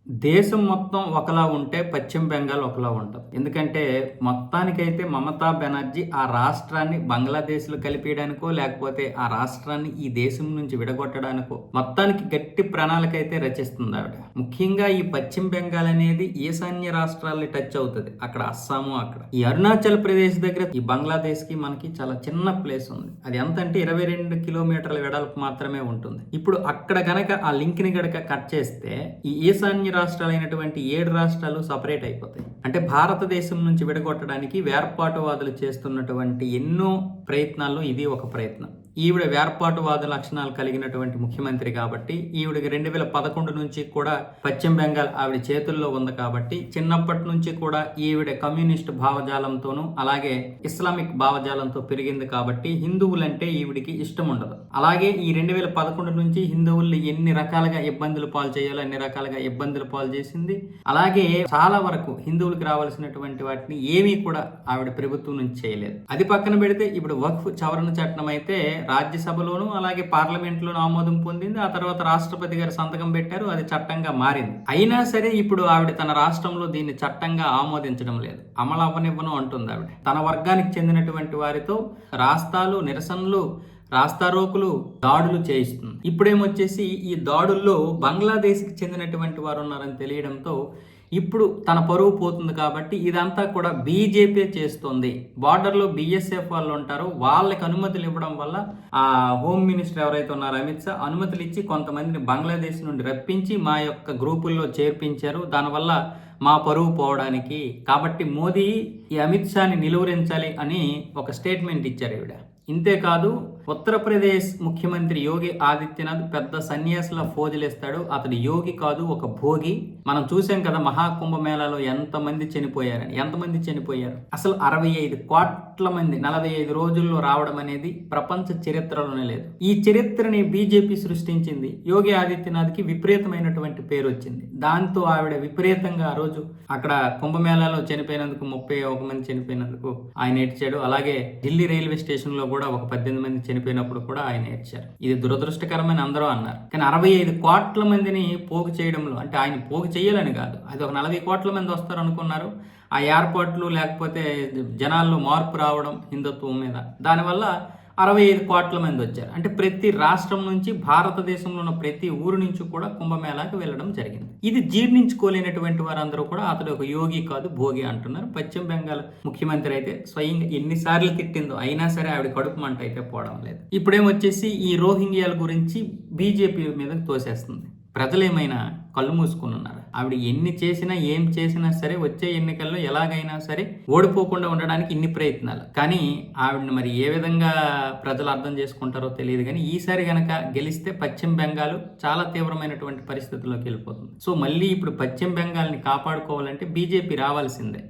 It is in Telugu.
దేశం మొత్తం ఒకలా ఉంటే పశ్చిమ బెంగాల్ ఒకలా ఉంటది. ఎందుకంటే మొత్తానికైతే మమతా బెనర్జీ ఆ రాష్ట్రాన్ని బంగ్లాదేశ్‌లో కలిపేయడానికో, లేకపోతే ఆ రాష్ట్రాన్ని ఈ దేశం నుంచి విడగొట్టడానికో మొత్తానికి గట్టి ప్రణాళికైతే రచిస్తుందావిడ. ముఖ్యంగా ఈ పశ్చిమ బెంగాల్ అనేది ఈశాన్య రాష్ట్రాల్ని టచ్ అవుతది. అక్కడ అస్సాము అక్కడ. ఈ అరుణాచల్ ప్రదేశ్ దగ్గర ఈ బంగ్లాదేశ్‌కి మనకి చాలా చిన్న ప్లేస్ ఉంది. అది ఎంతంటే 22 కిలోమీటర్ల వెడల్పు మాత్రమే ఉంటుంది. ఇప్పుడు అక్కడ గనక ఆ లింక్‌ని గనక కట్ చేస్తే ఈ ఈశాన్య రాష్ట్రాలైనటువంటి 7 రాష్ట్రాలు సపరేట్ అయిపోతాయి. అంటే భారతదేశం నుంచి విడగొట్టడానికి వేర్పాటువాదులు చేస్తున్నటువంటి ఎన్నో ప్రయత్నాల్లో ఇది ఒక ప్రయత్నం. ఈవిడ వేర్పాటువాద లక్షణాలు కలిగినటువంటి ముఖ్యమంత్రి కాబట్టి ఈవిడకి 2011 నుంచి కూడా పశ్చిమ బెంగాల్ ఆవిడ చేతుల్లో ఉంది కాబట్టి చిన్నప్పటి నుంచి కూడా ఈవిడ కమ్యూనిస్ట్ భావజాలంతోనూ అలాగే ఇస్లామిక్ భావజాలంతో పెరిగింది కాబట్టి హిందువులంటే ఈవిడికి ఇష్టం ఉండదు. అలాగే ఈ 2011 నుంచి హిందువుల్ని ఎన్ని రకాలుగా ఇబ్బందులు పాలు చేయాలో అన్ని రకాలుగా ఇబ్బందులు పాలు చేసింది. అలాగే చాలా వరకు హిందువులకు రావాల్సినటువంటి వాటిని ఏమీ కూడా ఆవిడ ప్రభుత్వం నుంచి చేయలేదు. అది పక్కన పెడితే ఇప్పుడు వక్ఫ్ సవరణ చట్టం అయితే రాజ్యసభలోను అలాగే పార్లమెంట్లోనూ ఆమోదం పొందింది. ఆ తర్వాత రాష్ట్రపతి గారు సంతకం పెట్టారు. అది చట్టంగా మారింది. అయినా సరే ఇప్పుడు ఆవిడ తన రాష్ట్రంలో దీన్ని చట్టంగా ఆమోదించడం లేదు. అమలు అవ్వనివ్వను అంటుంది ఆవిడ. తన వర్గానికి చెందినటువంటి వారితో రాస్తాలు, నిరసనలు, రాస్తారోకులు, దాడులు చేయిస్తుంది. ఇప్పుడేమొచ్చేసి ఈ దాడుల్లో బంగ్లాదేశ్కి చెందినటువంటి వారు ఉన్నారని తెలియడంతో ఇప్పుడు తన పరువు పోతుంది కాబట్టి ఇదంతా కూడా బీజేపీ చేస్తుంది. బార్డర్లో బీఎస్ఎఫ్ వాళ్ళు ఉంటారు, వాళ్ళకి అనుమతులు ఇవ్వడం వల్ల ఆ హోమ్ మినిస్టర్ ఎవరైతే ఉన్నారో అమిత్ షా అనుమతులు ఇచ్చి కొంతమందిని బంగ్లాదేశ్ నుండి రప్పించి మా యొక్క గ్రూపుల్లో చేర్పించారు. దానివల్ల మా పరువు పోవడానికి కాబట్టి మోదీ ఈ అమిత్ షాని నిలువరించాలి అని ఒక స్టేట్మెంట్ ఇచ్చారు ఈవిడ. ఇంతేకాదు ఉత్తరప్రదేశ్ ముఖ్యమంత్రి యోగి ఆదిత్యనాథ్ పెద్ద సన్యాసుల ఫోజులేస్తాడు. అతడు యోగి కాదు, ఒక భోగి. మనం చూసాం కదా మహాకుంభమేళాలో ఎంతమంది చనిపోయారని. ఎంతమంది చనిపోయారు? అసలు 65 కోట్ల మంది 45 రోజుల్లో రావడం అనేది ప్రపంచ చరిత్రలోనే లేదు. ఈ చరిత్రని బీజేపీ సృష్టించింది. యోగి ఆదిత్యనాథ్కి విపరీతమైనటువంటి పేరు వచ్చింది. దాంతో ఆవిడ విపరీతంగా ఆ రోజు అక్కడ కుంభమేళాలో చనిపోయినందుకు 31 మంది చనిపోయినందుకు ఆయన ఏడ్చాడు. అలాగే ఢిల్లీ రైల్వే స్టేషన్ లో కూడా ఒక 18 మంది చనిపోయినప్పుడు కూడా ఆయన ఏడ్చారు. ఇది దురదృష్టకరమని అందరూ అన్నారు. కానీ 65 కోట్ల మందిని పోగు చేయడంలో అంటే ఆయన పోగు చేయాలని కాదు, అది ఒక 40 కోట్ల మంది వస్తారు అనుకున్నారు. ఆ ఏర్పాట్లు లేకపోతే జనాల్లో మార్పు రావడం హిందుత్వం మీద, దానివల్ల 65 కోట్ల మంది వచ్చారు. అంటే ప్రతి రాష్ట్రం నుంచి భారతదేశంలో ఉన్న ప్రతి ఊరు నుంచి కూడా కుంభమేళాకి వెళ్ళడం జరిగింది. ఇది జీర్ణించుకోలేనటువంటి వారందరూ కూడా అతడు ఒక యోగి కాదు భోగి అంటున్నారు. పశ్చిమ బెంగాల్ ముఖ్యమంత్రి అయితే స్వయంగా ఎన్నిసార్లు తిట్టిందో అయినా సరే ఆవిడ కడుపు మంట అయితే పోవడం లేదు. ఇప్పుడేమొచ్చేసి ఈ రోహింగ్యాల గురించి బీజేపీ మీద తోసేస్తుంది. ప్రజలేమైనా కళ్ళు మూసుకుని ఉన్నారు. ఆవిడ ఎన్ని చేసినా ఏం చేసినా సరే వచ్చే ఎన్నికల్లో ఎలాగైనా సరే ఓడిపోకుండా ఉండడానికి ఇన్ని ప్రయత్నాలు. కానీ ఆవిడని మరి ఏ విధంగా ప్రజలు అర్థం చేసుకుంటారో తెలియదు. కానీ ఈసారి గనక గెలిస్తే పశ్చిమ బెంగాల్ చాలా తీవ్రమైనటువంటి పరిస్థితుల్లోకి వెళ్ళిపోతుంది. సో మళ్ళీ ఇప్పుడు పశ్చిమ బెంగాల్ని కాపాడుకోవాలంటే బీజేపీ రావాల్సిందే.